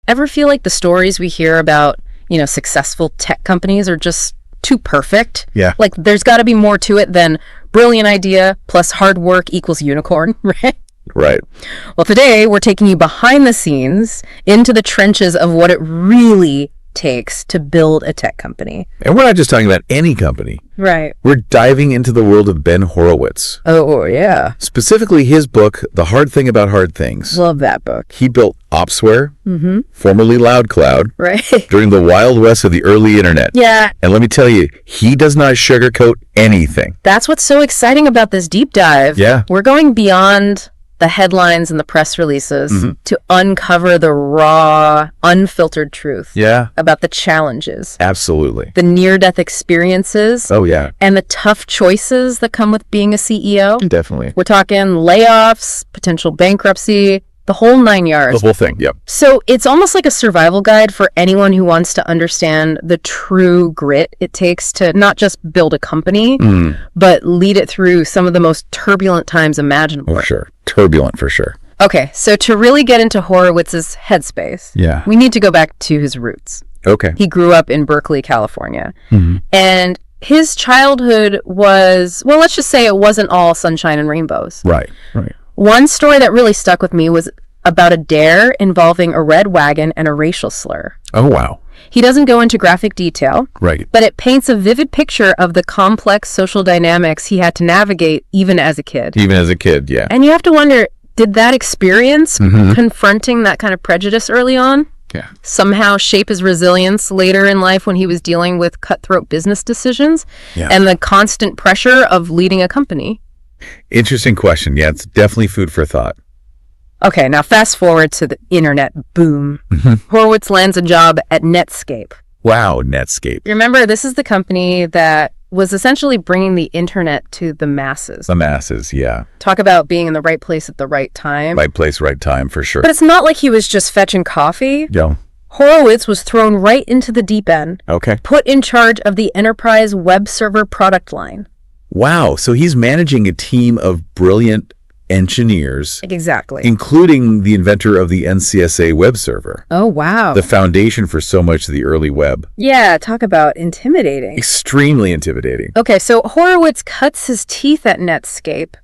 Ever feel like the stories we hear about, successful tech companies are just too perfect? Yeah. Like there's got to be more to it than brilliant idea plus hard work equals unicorn, right? Right. Well, today we're taking you behind the scenes into the trenches of what it really takes to build a tech company. And we're not just talking about any company. Right. We're diving into the world of Ben Horowitz. Oh, yeah. Specifically his book, The Hard Thing About Hard Things. Love that book. He built Opsware, formerly LoudCloud, Right. during the Wild West of the early internet. Yeah. And let me tell you, he does not sugarcoat anything. That's what's so exciting about this deep dive. Yeah. We're going beyond the headlines and the press releases to uncover the raw, unfiltered truth about the challenges, Absolutely. the near-death experiences, Oh, yeah. and the tough choices that come with being a CEO. Definitely. We're talking layoffs, potential bankruptcy, the whole 9 yards. The whole thing, yep. So it's almost like a survival guide for anyone who wants to understand the true grit it takes to not just build a company, but lead it through some of the most turbulent times imaginable. For sure. Turbulent, for sure. Okay, so to really get into Horowitz's headspace, we need to go back to his roots. Okay. He grew up in Berkeley, California, and his childhood was, well, let's just say it wasn't all sunshine and rainbows. Right. One story that really stuck with me was about a dare involving a red wagon and a racial slur. Oh, wow. He doesn't go into graphic detail, Right. but it paints a vivid picture of the complex social dynamics he had to navigate even as a kid. Even as a kid, yeah. And you have to wonder, did that experience, confronting that kind of prejudice early on, somehow shape his resilience later in life when he was dealing with cutthroat business decisions and the constant pressure of leading a company? Interesting question. Yeah, it's definitely food for thought. Okay, now fast forward to the internet boom. Horowitz lands a job at Netscape. Wow, Netscape. Remember, this is the company that was essentially bringing the internet to the masses. The masses, yeah. Talk about being in the right place at the right time. Right place, right time, for sure. But it's not like he was just fetching coffee. Yeah. Horowitz was thrown right into the deep end, Okay. put in charge of the enterprise web server product line. Wow, so he's managing a team of brilliant engineers, Exactly. including the inventor of the NCSA web server, Oh, wow. the foundation for so much of the early web. Yeah, talk about intimidating. Extremely intimidating. Okay, so Horowitz cuts his teeth at Netscape,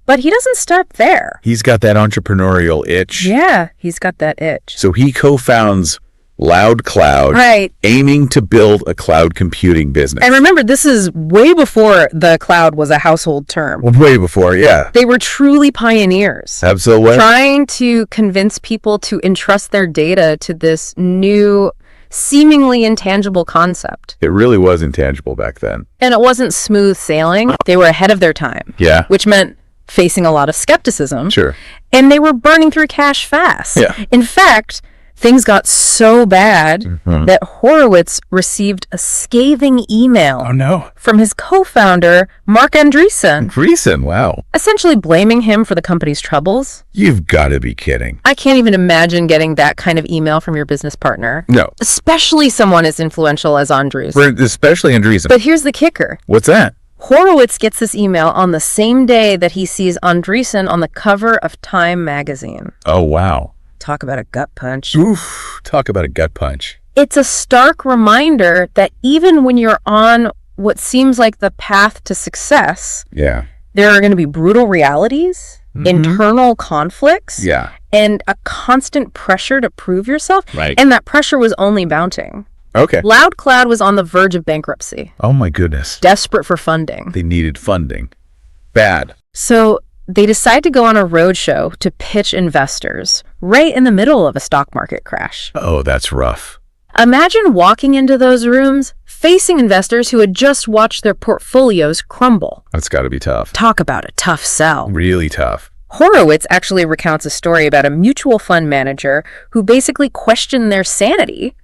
but he doesn't stop there. He's got that entrepreneurial itch. Yeah, he's got that itch. So he co-founds LoudCloud, Right. aiming to build a cloud computing business. And remember, this is way before the cloud was a household term. Way before, yeah. They were truly pioneers, Absolutely. trying to convince people to entrust their data to this new, seemingly intangible concept. It really was intangible back then. And it wasn't smooth sailing. They were ahead of their time, Yeah. which meant facing a lot of skepticism. Sure. And they were burning through cash fast. Yeah. In fact, things got so bad that Horowitz received a scathing email no. from his co-founder, Mark Andreessen, Recent, wow. essentially blaming him for the company's troubles. You've got to be kidding. I can't even imagine getting that kind of email from your business partner, No. especially someone as influential as Andreessen. Especially Andreessen. But here's the kicker. What's that? Horowitz gets this email on the same day that he sees Andreessen on the cover of Time magazine. Oh, wow. Talk about a gut punch. Oof. Talk about a gut punch. It's a stark reminder that even when you're on what seems like the path to success, Yeah. there are going to be brutal realities, internal conflicts, Yeah. and a constant pressure to prove yourself. Right. And that pressure was only mounting. Okay. LoudCloud was on the verge of bankruptcy, Oh, my goodness. desperate for funding. They needed funding. Bad. So they decide to go on a roadshow to pitch investors right in the middle of a stock market crash. Oh, that's rough. Imagine walking into those rooms, facing investors who had just watched their portfolios crumble. That's got to be tough. Talk about a tough sell. Really tough. Horowitz actually recounts a story about a mutual fund manager who basically questioned their sanity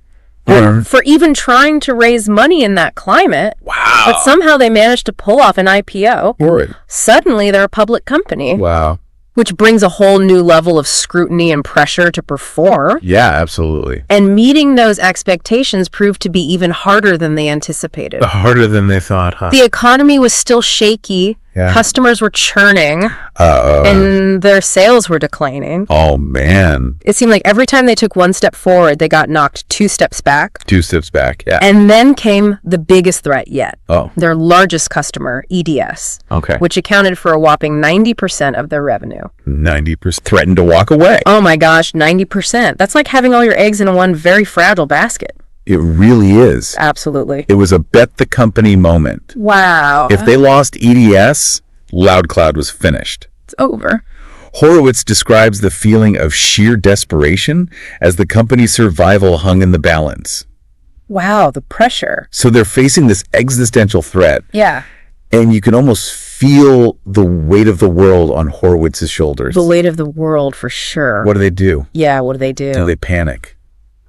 for even trying to raise money in that climate. Wow. But somehow they managed to pull off an IPO. Horrid. Suddenly they're a public company, Wow. which brings a whole new level of scrutiny and pressure to perform. Yeah, absolutely. And meeting those expectations proved to be even harder than they anticipated. Harder than they thought, huh? The economy was still shaky, Yeah. Customers were churning, and their sales were declining. Oh, man. It seemed like every time they took one step forward, they got knocked 2 steps back. 2 steps back, yeah. And then came the biggest threat yet. Oh. Their largest customer, EDS, Okay. which accounted for a whopping 90% of their revenue. 90% threatened to walk away. Oh my gosh, 90%. That's like having all your eggs in one very fragile basket. It really is. Absolutely. It was a bet the company moment. Wow. If they lost EDS, LoudCloud was finished. It's over. Horowitz describes the feeling of sheer desperation as the company's survival hung in the balance. Wow, the pressure. So they're facing this existential threat. Yeah. And you can almost feel the weight of the world on Horowitz's shoulders. The weight of the world, for sure. What do they do? Yeah, what do they do? Do they panic?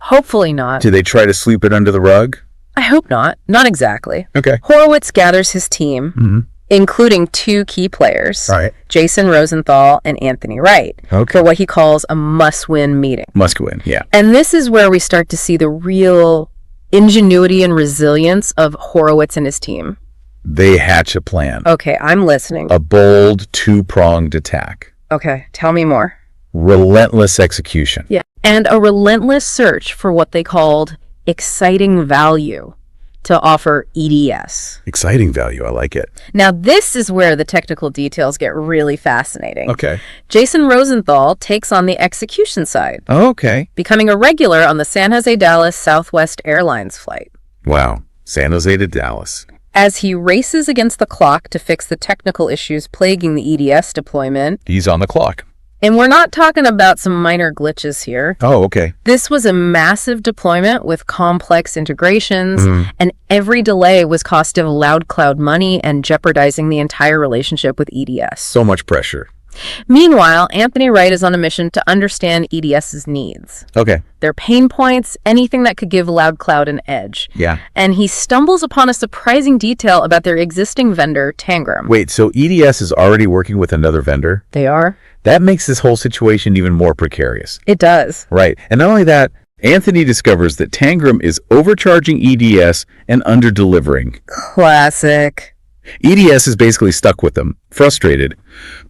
Hopefully not. Do they try to sweep it under the rug? I hope not. Not exactly. Okay. Horowitz gathers his team, including 2 key players, Right. Jason Rosenthal and Anthony Wright, for what he calls a must-win meeting. Must win, yeah. And this is where we start to see the real ingenuity and resilience of Horowitz and his team. They hatch a plan. Okay, I'm listening. A bold, 2-pronged attack. Okay, tell me more. Relentless execution. Yeah. And a relentless search for what they called exciting value to offer EDS. Exciting value, I like it. Now, this is where the technical details get really fascinating. Okay. Jason Rosenthal takes on the execution side, Okay. becoming a regular on the San Jose-Dallas Southwest Airlines flight. Wow. San Jose to Dallas. As he races against the clock to fix the technical issues plaguing the EDS deployment, He's on the clock. and we're not talking about some minor glitches here. Oh, okay. This was a massive deployment with complex integrations, and every delay was costing LoudCloud money and jeopardizing the entire relationship with EDS. So much pressure. Meanwhile, Anthony Wright is on a mission to understand EDS's needs, Okay. their pain points, anything that could give LoudCloud an edge. Yeah. And he stumbles upon a surprising detail about their existing vendor, Tangram. Wait, so EDS is already working with another vendor? They are? That makes this whole situation even more precarious. It does. Right. And not only that, Anthony discovers that Tangram is overcharging EDS and under-delivering. Classic. EDS is basically stuck with them, frustrated,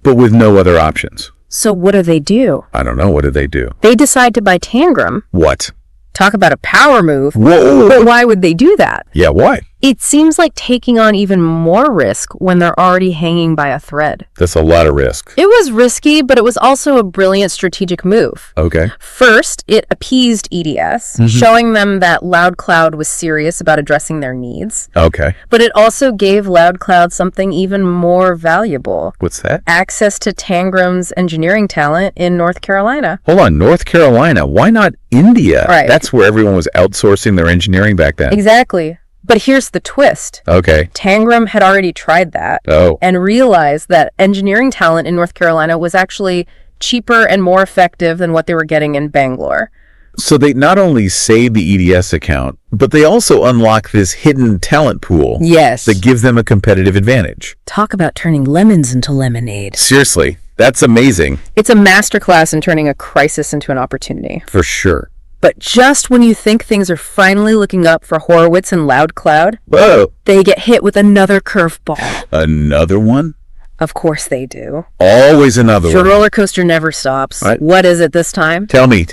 but with no other options. So what do? I don't know. What did they do? They decide to buy Tangram. What? Talk about a power move. Whoa! But why would they do that? Yeah, why? It seems like taking on even more risk when they're already hanging by a thread. That's a lot of risk. It was risky, but it was also a brilliant strategic move. Okay. First, it appeased EDS, showing them that LoudCloud was serious about addressing their needs. Okay. But it also gave LoudCloud something even more valuable. What's that? Access to Tangram's engineering talent in North Carolina. Hold on. North Carolina. Why not India? Right. That's where everyone was outsourcing their engineering back then. Exactly. But here's the twist. Okay. Tangram had already tried that and realized that engineering talent in North Carolina was actually cheaper and more effective than what they were getting in Bangalore. So they not only save the EDS account, but they also unlock this hidden talent pool. Yes. That gives them a competitive advantage. Talk about turning lemons into lemonade. Seriously, that's amazing. It's a masterclass in turning a crisis into an opportunity. For sure. But just when you think things are finally looking up for Horowitz and LoudCloud, Whoa. they get hit with another curveball. Another one? Of course they do. Always another The one. roller coaster never stops. Right. What is it this time? Tell me.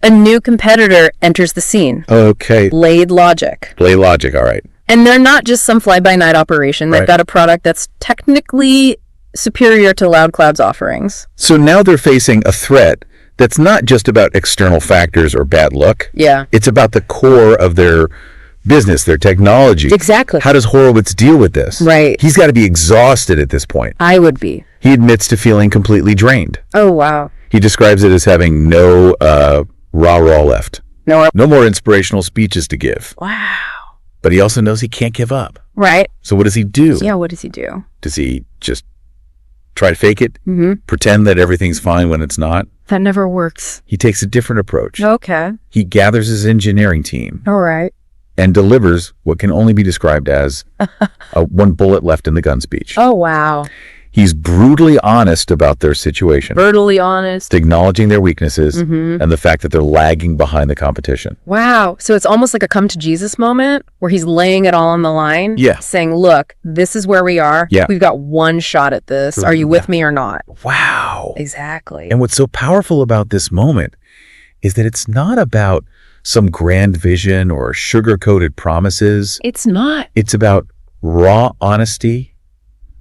A new competitor enters the scene. Okay. Blade Logic. Play logic, all right. And they're not just some fly-by-night operation. They've got a product that's technically superior to LoudCloud's offerings. So now they're facing a threat that's not just about external factors or bad luck. Yeah. It's about the core of their business, their technology. Exactly. How does Horowitz deal with this? Right. He's got to be exhausted at this point. I would be. He admits to feeling completely drained. Oh, wow. He describes it as having no rah-rah left. No more inspirational speeches to give. Wow. But he also knows he can't give up. Right. So what does he do? Yeah, what does he do? Does he just try to fake it? Pretend that everything's fine when it's not? That never works. He takes a different approach. Okay. He gathers his engineering team All right. and delivers what can only be described as a one bullet left in the gun speech. Oh, wow. He's brutally honest about their situation. Brutally honest. Acknowledging their weaknesses and the fact that they're lagging behind the competition. Wow. So it's almost like a come to Jesus moment where he's laying it all on the line. Yeah. Saying, look, this is where we are. Yeah. We've got one shot at this. Are you with me or not? Wow. Exactly. And what's so powerful about this moment is that it's not about some grand vision or sugar-coated promises. It's not. It's about raw honesty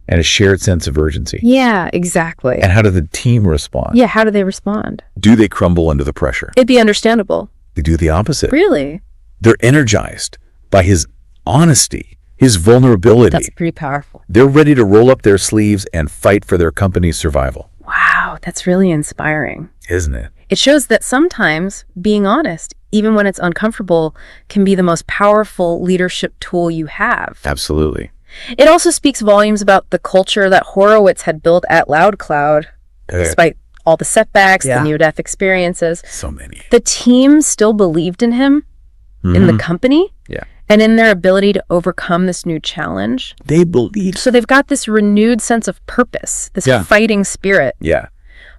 and a shared sense of urgency. Yeah, exactly. And how do the team respond? Yeah, how do they respond? Do they crumble under the pressure? It'd be understandable. They do the opposite. Really? They're energized by his honesty, his vulnerability. That's pretty powerful. They're ready to roll up their sleeves and fight for their company's survival. Wow, that's really inspiring. Isn't it? It shows that sometimes being honest, even when it's uncomfortable, can be the most powerful leadership tool you have. Absolutely. It also speaks volumes about the culture that Horowitz had built at LoudCloud, despite all the setbacks, the near-death experiences. So many. The team still believed in him, in the company, and in their ability to overcome this new challenge. They believe. So they've got this renewed sense of purpose, this fighting spirit. Yeah.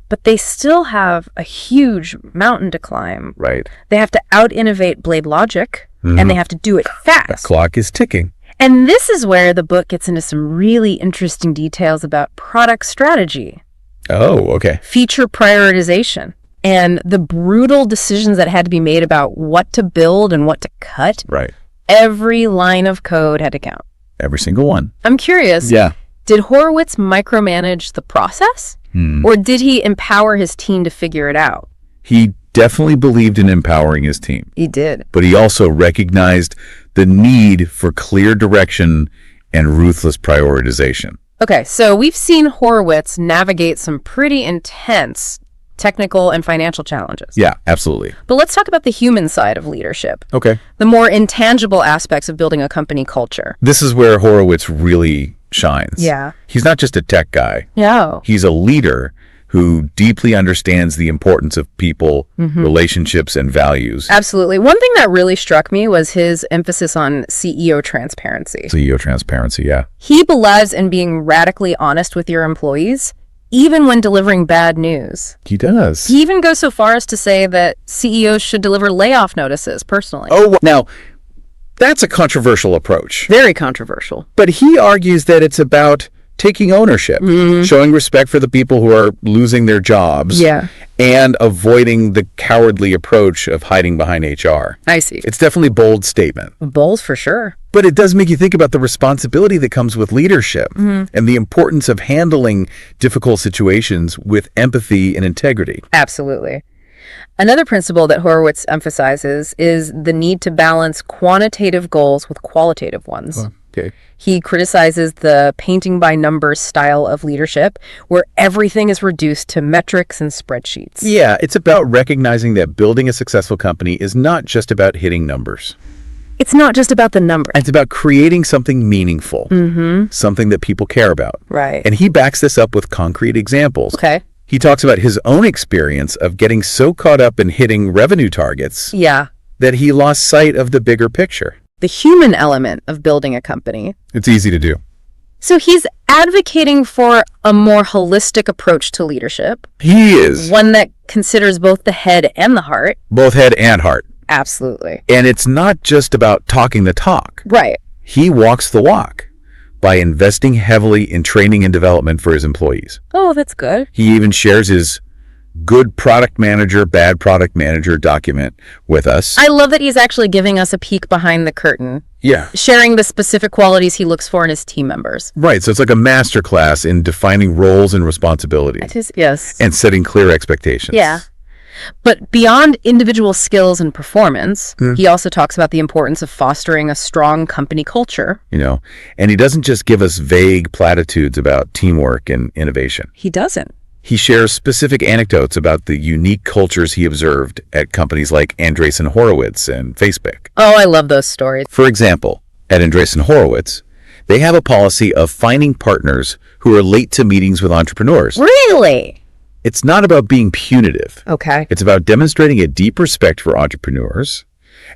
But they still have a huge mountain to climb. Right. They have to out-innovate Blade Logic, and they have to do it fast. The clock is ticking. And this is where the book gets into some really interesting details about product strategy. Oh, okay. Feature prioritization, and the brutal decisions that had to be made about what to build and what to cut. Right. Every line of code had to count. Every single one. I'm curious. Yeah. Did Horowitz micromanage the process? Or did he empower his team to figure it out? He definitely believed in empowering his team. He did. But he also recognized the need for clear direction and ruthless prioritization. Okay, so we've seen Horowitz navigate some pretty intense technical and financial challenges. Yeah, absolutely. But let's talk about the human side of leadership. Okay. The more intangible aspects of building a company culture. This is where Horowitz really shines. Yeah. He's not just a tech guy. No. He's a leader who deeply understands the importance of people, relationships, and values. Absolutely. One thing that really struck me was his emphasis on CEO transparency. CEO transparency, yeah. He believes in being radically honest with your employees, even when delivering bad news. He does. He even goes so far as to say that CEOs should deliver layoff notices personally. Oh, now, that's a controversial approach. Very controversial. But he argues that it's about taking ownership, showing respect for the people who are losing their jobs, and avoiding the cowardly approach of hiding behind HR. I see. It's definitely a bold statement. Bold for sure. But it does make you think about the responsibility that comes with leadership and the importance of handling difficult situations with empathy and integrity. Absolutely. Another principle that Horowitz emphasizes is the need to balance quantitative goals with qualitative ones. Okay. He criticizes the painting by numbers style of leadership, where everything is reduced to metrics and spreadsheets. Yeah, it's about recognizing that building a successful company is not just about hitting numbers. It's not just about the number. It's about creating something meaningful, something that people care about. Right. And he backs this up with concrete examples. Okay. He talks about his own experience of getting so caught up in hitting revenue targets that he lost sight of the bigger picture. The human element of building a company. It's easy to do. So he's advocating for a more holistic approach to leadership. He is. One that considers both the head and the heart. Both head and heart. Absolutely. And it's not just about talking the talk. Right. He walks the walk by investing heavily in training and development for his employees. Oh, that's good. He even shares his good product manager, bad product manager document with us. I love that he's actually giving us a peek behind the curtain. Yeah. Sharing the specific qualities he looks for in his team members. Right. So it's like a masterclass in defining roles and responsibilities. It is, yes. And setting clear expectations. Yeah. But beyond individual skills and performance, he also talks about the importance of fostering a strong company culture. You know, and he doesn't just give us vague platitudes about teamwork and innovation. He doesn't. He shares specific anecdotes about the unique cultures he observed at companies like Andreessen Horowitz and Facebook. Oh, I love those stories. For example, at Andreessen Horowitz, they have a policy of finding partners who are late to meetings with entrepreneurs. Really? It's not about being punitive. Okay. It's about demonstrating a deep respect for entrepreneurs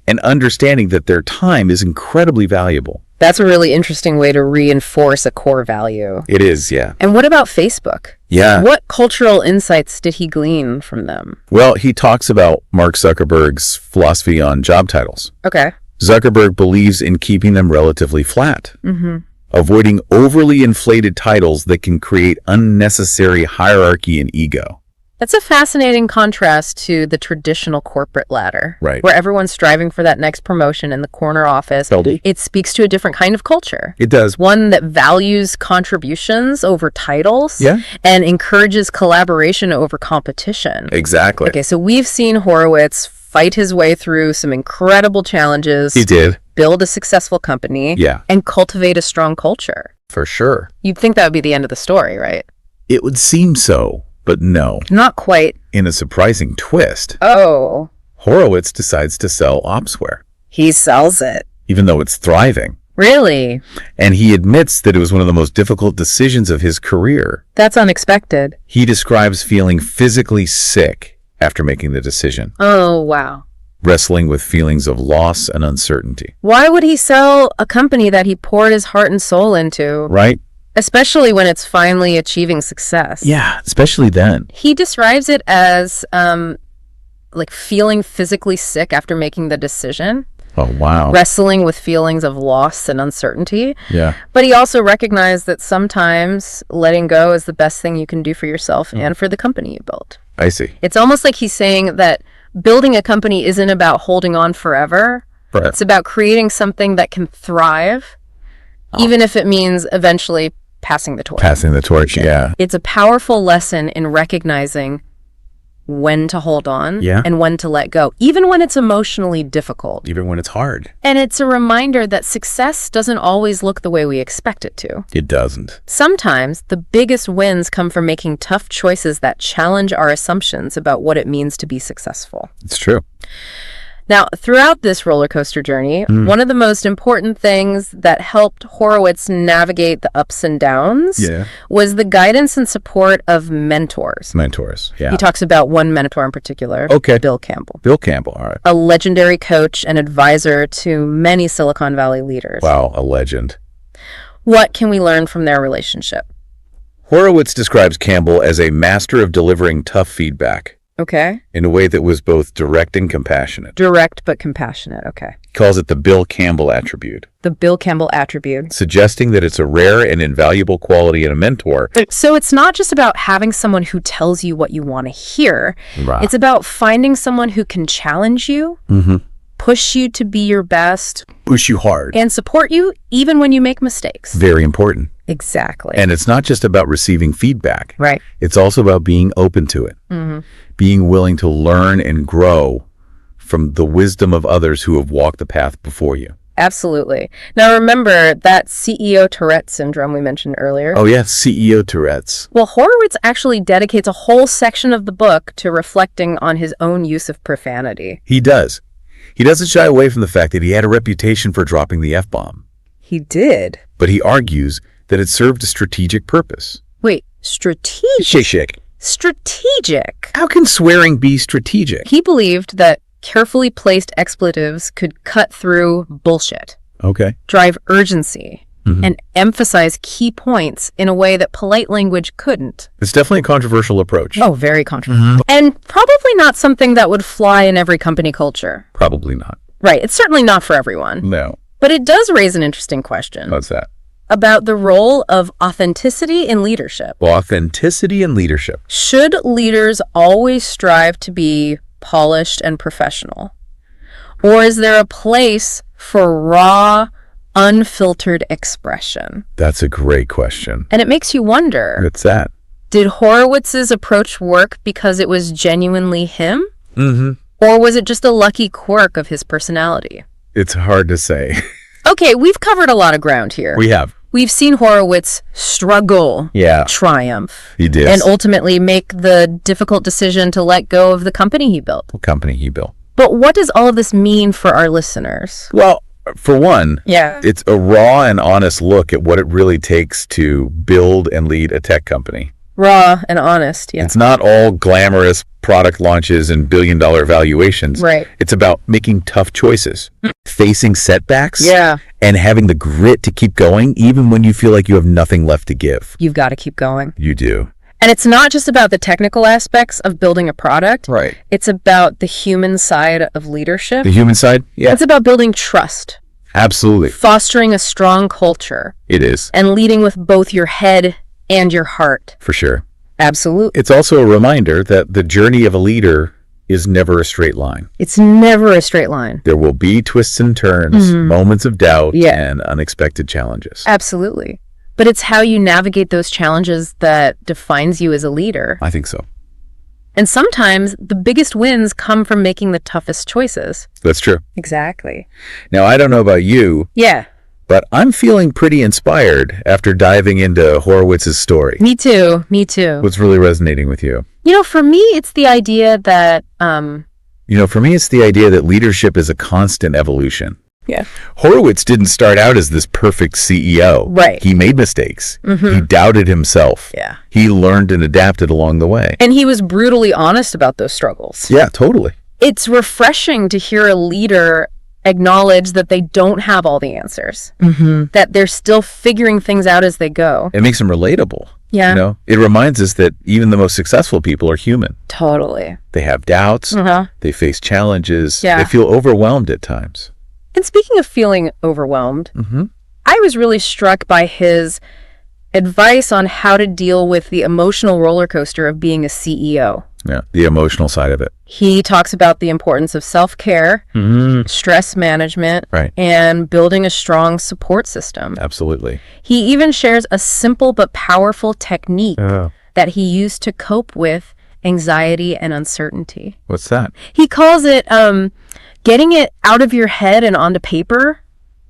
and understanding that their time is incredibly valuable. That's a really interesting way to reinforce a core value. It is, yeah. And what about Facebook? Yeah. What cultural insights did he glean from them? Well, he talks about Mark Zuckerberg's philosophy on job titles. Okay. Zuckerberg believes in keeping them relatively flat, avoiding overly inflated titles that can create unnecessary hierarchy and ego. That's a fascinating contrast to the traditional corporate ladder, right, where everyone's striving for that next promotion in the corner office. It speaks to a different kind of culture. It does. One that values contributions over titles, yeah, and encourages collaboration over competition. Exactly. Okay, so we've seen Horowitz fight his way through some incredible challenges. He did. Build a successful company. Yeah. And cultivate a strong culture. For sure. You'd think that would be the end of the story, right? It would seem so. But no. Not quite. In a surprising twist. Oh. Horowitz decides to sell Opsware. He sells it. Even though it's thriving. Really? And he admits that it was one of the most difficult decisions of his career. That's unexpected. He describes feeling physically sick after making the decision. Oh, wow. Wrestling with feelings of loss and uncertainty. Why would he sell a company that he poured his heart and soul into? Right? Especially when it's finally achieving success. Yeah, especially then. He describes it as like feeling physically sick after making the decision. Oh, wow. Wrestling with feelings of loss and uncertainty. Yeah. But he also recognized that sometimes letting go is the best thing you can do for yourself and for the company you built. I see. It's almost like he's saying that building a company isn't about holding on forever. Right. It's about creating something that can thrive, even if it means eventually passing the torch. Passing the torch, yeah. It's a powerful lesson in recognizing when to hold on and when to let go, even when it's emotionally difficult. Even when it's hard. And it's a reminder that success doesn't always look the way we expect it to. It doesn't. Sometimes the biggest wins come from making tough choices that challenge our assumptions about what it means to be successful. It's true. Now, throughout this roller coaster journey, one of the most important things that helped Horowitz navigate the ups and downs was the guidance and support of mentors. Mentors, yeah. He talks about one mentor in particular, Bill Campbell. Bill Campbell, all right. A legendary coach and advisor to many Silicon Valley leaders. Wow, a legend. What can we learn from their relationship? Horowitz describes Campbell as a master of delivering tough feedback. Okay. In a way that was both direct and compassionate. Direct but compassionate, okay. He calls it the Bill Campbell attribute. The Bill Campbell attribute. Suggesting that it's a rare and invaluable quality in a mentor. So it's not just about having someone who tells you what you want to hear. Right. It's about finding someone who can challenge you, push you to be your best. Push you hard. And support you even when you make mistakes. Very important. Exactly. And it's not just about receiving feedback. Right. It's also about being open to it. Being willing to learn and grow from the wisdom of others who have walked the path before you. Absolutely. Now remember that CEO Tourette syndrome we mentioned earlier? Oh yeah, CEO Tourette's. Well, Horowitz actually dedicates a whole section of the book to reflecting on his own use of profanity. He does. He doesn't shy away from the fact that he had a reputation for dropping the F-bomb. He did? But he argues that it served a strategic purpose. Wait, strategic? Shake. Strategic? How can swearing be strategic? He believed that carefully placed expletives could cut through bullshit. Okay. Drive urgency. And emphasize key points in a way that polite language couldn't. It's definitely a controversial approach. Oh, very controversial. And probably not something that would fly in every company culture. Probably not. Right. It's certainly not for everyone. No. But it does raise an interesting question. What's that? About the role of authenticity in leadership. Authenticity in leadership. Should leaders always strive to be polished and professional? Or is there a place for raw, unfiltered expression? That's a great question. And it makes you wonder. What's that? Did Horowitz's approach work because it was genuinely him? Or was it just a lucky quirk of his personality? It's hard to say. Okay, we've covered a lot of ground here. We have. We've seen Horowitz struggle, triumph. He did. And ultimately make the difficult decision to let go of the company he built. What company he built. But what does all of this mean for our listeners? Well, for one, Yeah. it's a raw and honest look at what it really takes to build and lead a tech company. Raw and honest, yeah. It's not all glamorous product launches and billion-dollar valuations. Right. It's about making tough choices, facing setbacks, yeah, and having the grit to keep going even when you feel like you have nothing left to give. You've got to keep going. You do. And it's not just about the technical aspects of building a product. Right. It's about the human side of leadership. The human side? Yeah. It's about building trust. Absolutely. Fostering a strong culture. It is. And leading with both your head and your heart. For sure. Absolutely. It's also a reminder that the journey of a leader is never a straight line. It's never a straight line. There will be twists and turns, moments of doubt, and unexpected challenges. Absolutely. But it's how you navigate those challenges that defines you as a leader. I think so. And sometimes the biggest wins come from making the toughest choices. That's true. Exactly. Now, I don't know about you. Yeah. But I'm feeling pretty inspired after diving into Horowitz's story. Me too. Me too. What's really resonating with you? For me, it's the idea that... for me, it's the idea that leadership is a constant evolution. Yeah. Horowitz didn't start out as this perfect CEO. Right. He made mistakes. He doubted himself. Yeah. He learned and adapted along the way. And he was brutally honest about those struggles. Yeah, totally. It's refreshing to hear a leader acknowledge that they don't have all the answers, that they're still figuring things out as they go. It makes them relatable. Yeah. It reminds us that even the most successful people are human. Totally. They have doubts. They face challenges. Yeah. They feel overwhelmed at times. And speaking of feeling overwhelmed, I was really struck by his advice on how to deal with the emotional roller coaster of being a CEO. Yeah, the emotional side of it. He talks about the importance of self-care, stress management, and building a strong support system. Absolutely. He even shares a simple but powerful technique that he used to cope with anxiety and uncertainty. What's that? He calls it getting it out of your head and onto paper.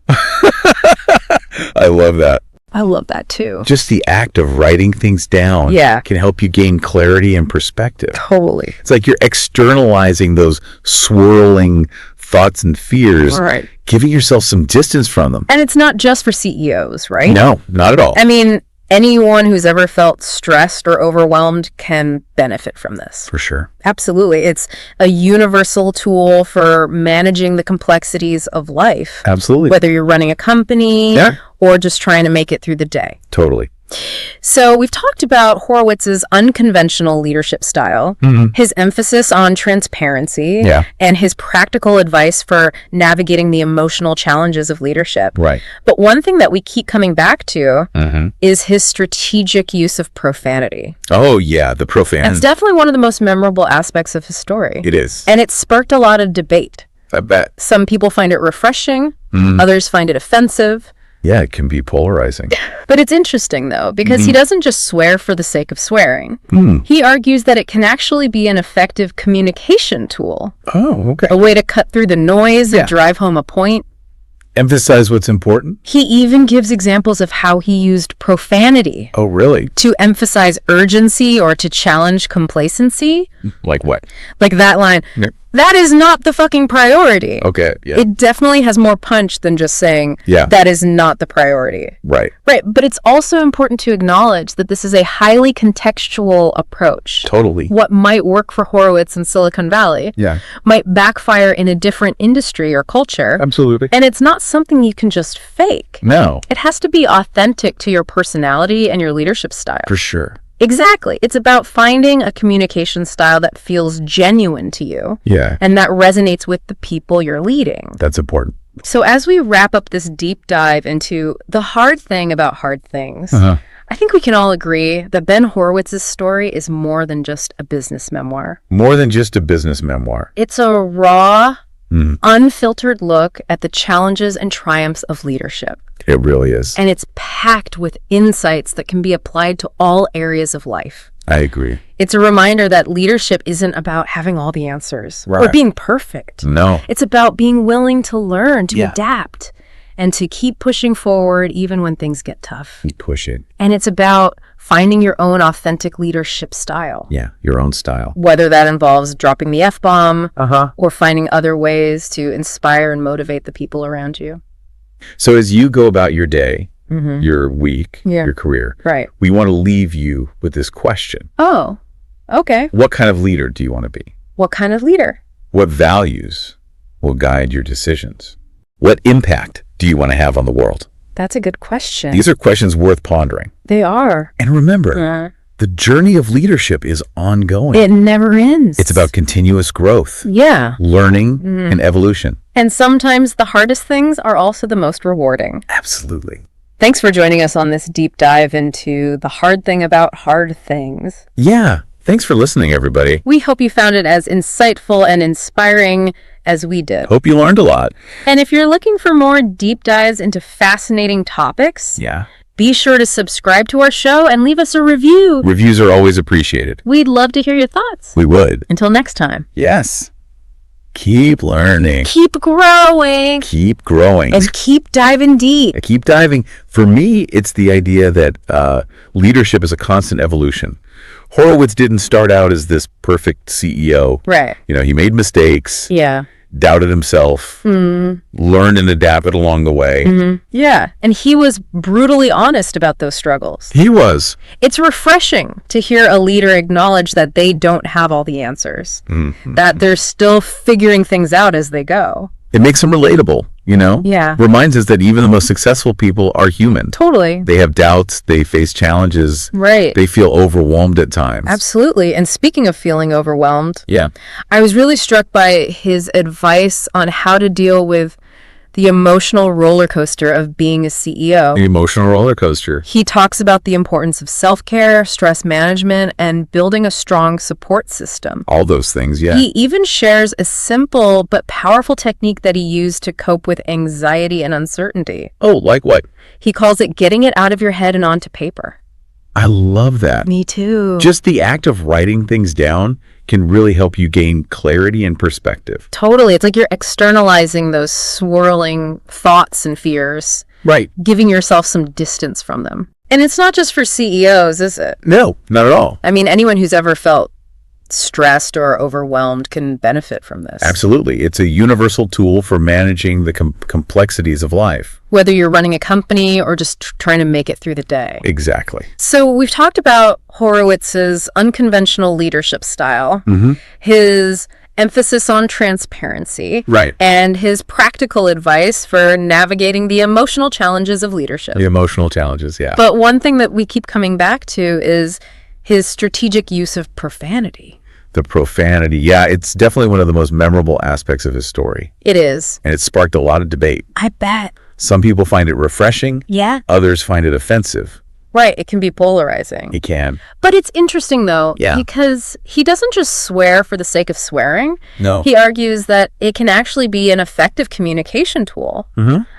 I love that. I love that too. Just the act of writing things down can help you gain clarity and perspective. Totally. It's like you're externalizing those swirling thoughts and fears, giving yourself some distance from them. And it's not just for CEOs, right? No, not at all. I mean, anyone who's ever felt stressed or overwhelmed can benefit from this. For sure. Absolutely. It's a universal tool for managing the complexities of life. Absolutely. Whether you're running a company or just trying to make it through the day. Totally. So we've talked about Horowitz's unconventional leadership style, his emphasis on transparency, and his practical advice for navigating the emotional challenges of leadership. Right. But one thing that we keep coming back to is his strategic use of profanity. Oh, yeah, the profanity. It's definitely one of the most memorable aspects of his story. It is. And it sparked a lot of debate. I bet. Some people find it refreshing, others find it offensive. Yeah, it can be polarizing. But it's interesting, though, because he doesn't just swear for the sake of swearing. He argues that it can actually be an effective communication tool. Oh, okay. A way to cut through the noise and drive home a point. Emphasize what's important. He even gives examples of how he used profanity. Oh, really? To emphasize urgency or to challenge complacency. Like what? Like that line. That is not the fucking priority. Okay, yeah. It definitely has more punch than just saying that is not the priority. Right. Right, but it's also important to acknowledge that this is a highly contextual approach. Totally. What might work for Horowitz in Silicon Valley might backfire in a different industry or culture. Absolutely. And it's not something you can just fake. No. It has to be authentic to your personality and your leadership style. For sure. Exactly. It's about finding a communication style that feels genuine to you. Yeah. And that resonates with the people you're leading. That's important. So as we wrap up this deep dive into the hard thing about hard things, I think we can all agree that Ben Horowitz's story is more than just a business memoir. More than just a business memoir. It's a raw, unfiltered look at the challenges and triumphs of leadership. It really is. And it's packed with insights that can be applied to all areas of life. I agree. It's a reminder that leadership isn't about having all the answers or being perfect. No. It's about being willing to learn, to adapt, and to keep pushing forward even when things get tough. Keep pushing. And it's about finding your own authentic leadership style. Yeah, your own style. Whether that involves dropping the F-bomb or finding other ways to inspire and motivate the people around you. So as you go about your day, your week, your career. Right. We want to leave you with this question. Oh, okay. What kind of leader do you want to be? What kind of leader? What values will guide your decisions? What impact do you want to have on the world? That's a good question. These are questions worth pondering. They are. And remember, the journey of leadership is ongoing. It never ends. It's about continuous growth. Yeah. Learning and evolution. And sometimes the hardest things are also the most rewarding. Absolutely. Thanks for joining us on this deep dive into the hard thing about hard things. Yeah. Thanks for listening, everybody. We hope you found it as insightful and inspiring as we did. Hope you learned a lot. And if you're looking for more deep dives into fascinating topics, be sure to subscribe to our show and leave us a review. Reviews are always appreciated. We'd love to hear your thoughts. We would. Until next time. Yes. Keep learning. Keep growing. Keep growing. And keep diving deep. Keep diving. For me, it's the idea that leadership is a constant evolution. Horowitz didn't start out as this perfect CEO. Right. You know, he made mistakes. Yeah. Doubted himself. Learned and adapted along the way. Yeah. And he was brutally honest about those struggles. He was. It's refreshing to hear a leader acknowledge that they don't have all the answers. That they're still figuring things out as they go. It makes them relatable, you know? Yeah. Reminds us that even the most successful people are human. Totally. They have doubts. They face challenges. Right. They feel overwhelmed at times. Absolutely. And speaking of feeling overwhelmed, yeah, I was really struck by his advice on how to deal with the emotional roller coaster of being a CEO. The emotional roller coaster. He talks about the importance of self-care, stress management, and building a strong support system. All those things, yeah. He even shares a simple but powerful technique that he used to cope with anxiety and uncertainty. Oh, like what? He calls it getting it out of your head and onto paper. I love that. Me too. Just the act of writing things down can really help you gain clarity and perspective. Totally. It's like you're externalizing those swirling thoughts and fears. Right. Giving yourself some distance from them. And it's not just for CEOs, is it? No, not at all. I mean, anyone who's ever felt stressed or overwhelmed can benefit from this. Absolutely. It's a universal tool for managing the complexities of life. Whether you're running a company or just trying to make it through the day. Exactly. So we've talked about Horowitz's unconventional leadership style, his emphasis on transparency, right, and his practical advice for navigating the emotional challenges of leadership. The emotional challenges, yeah. But one thing that we keep coming back to is his strategic use of profanity. The profanity, yeah, it's definitely one of the most memorable aspects of his story. It is. And it sparked a lot of debate. I bet. Some people find it refreshing. Yeah. Others find it offensive. Right, it can be polarizing. It can. But it's interesting, though, because he doesn't just swear for the sake of swearing. No. He argues that it can actually be an effective communication tool,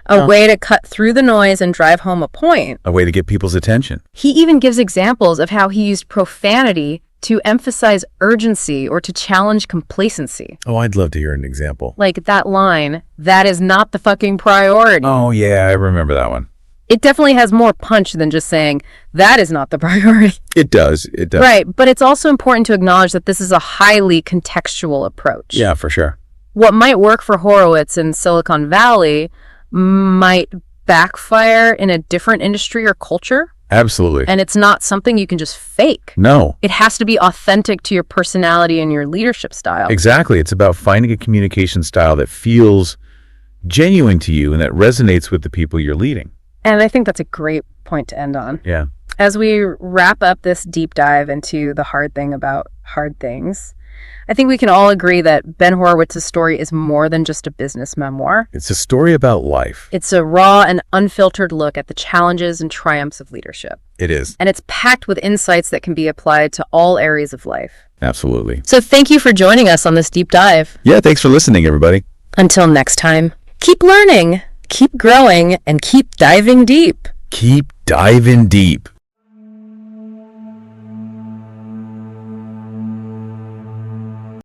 a way to cut through the noise and drive home a point. A way to get people's attention. He even gives examples of how he used profanity to emphasize urgency or to challenge complacency. Oh, I'd love to hear an example. Like that line, "That is not the fucking priority." Oh, yeah, I remember that one. It definitely has more punch than just saying, "That is not the priority." It does. It does. Right, but it's also important to acknowledge that this is a highly contextual approach. Yeah, for sure. What might work for Horowitz in Silicon Valley might backfire in a different industry or culture. Absolutely. And it's not something you can just fake. No. It has to be authentic to your personality and your leadership style. Exactly. It's about finding a communication style that feels genuine to you and that resonates with the people you're leading. And I think that's a great point to end on. Yeah. As we wrap up this deep dive into the hard thing about hard things, I think we can all agree that Ben Horowitz's story is more than just a business memoir. It's a story about life. It's a raw and unfiltered look at the challenges and triumphs of leadership. It is. And it's packed with insights that can be applied to all areas of life. Absolutely. So thank you for joining us on this deep dive. Yeah, thanks for listening, everybody. Until next time, keep learning, keep growing, and keep diving deep. Keep diving deep.